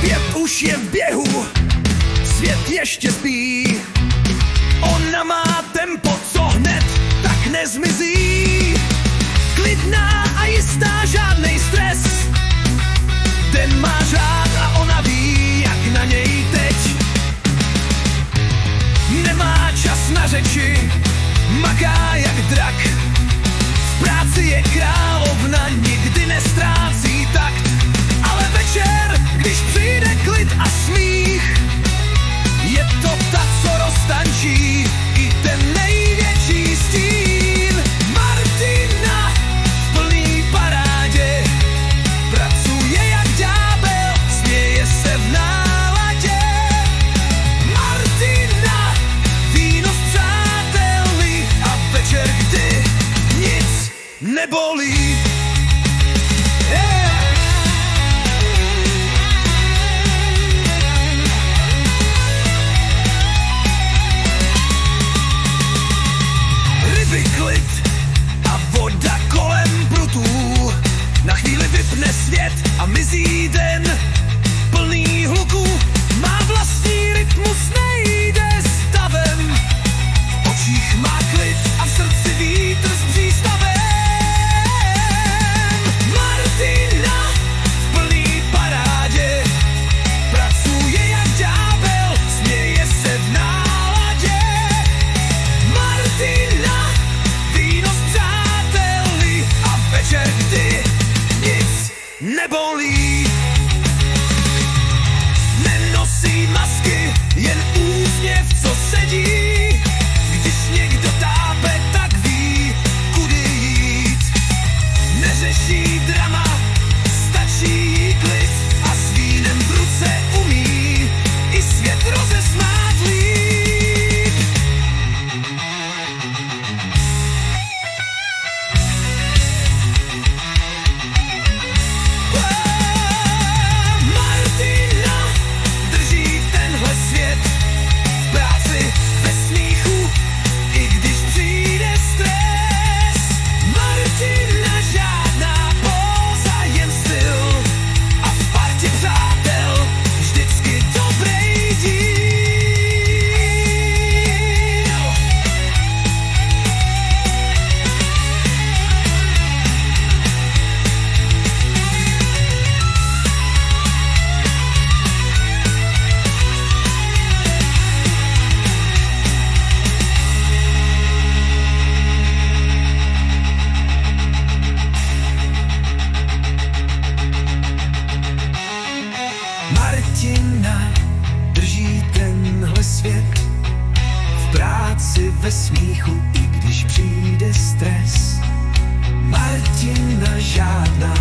Pět už je v běhu, svět ještě spí. Ona má tempo, co hned tak nezmizí. Klidná a jistá, žádnej stres. Den má řád a ona ví, jak na něj teď. Nemá čas na řeči, maká jak drak. V práci je královna, nikdy nestrácí takt. Ale večer, když přijde klid a smích, je to ta, co roztančí i ten největší stín. Martina v plný parádě pracuje jak ďábel, směje se v náladě. Martina, víno s přáteli a večer, kdy nic nebolí. Klid a voda kolem prutů. Na chvíli vypne svět a mizí den plný hluků. Má vlastní rytmus, nejde stavem. V očích má klid a v srdci vítr s přístavem. Martina v plný parádě pracuje jak ďábel, směje se v náladě. Martina, víno s přáteli a večer, kdy nic nebolí. Nenosí masky, jen úsměv, co sedí. Když někdo tápe, tak ví, kudy jít. Neřeší drama, stačí jí klid a s vínem v ruce umí i svět rozesmát líp. Martina drží tenhle svět v práci, ve smíchu, i když přijde stres. Martina žádná póza, jen styl a v partě přátel vždycky dobrý díl. Martina drží tenhle svět v práci, ve smíchu, i když přijde stres. Martina žádná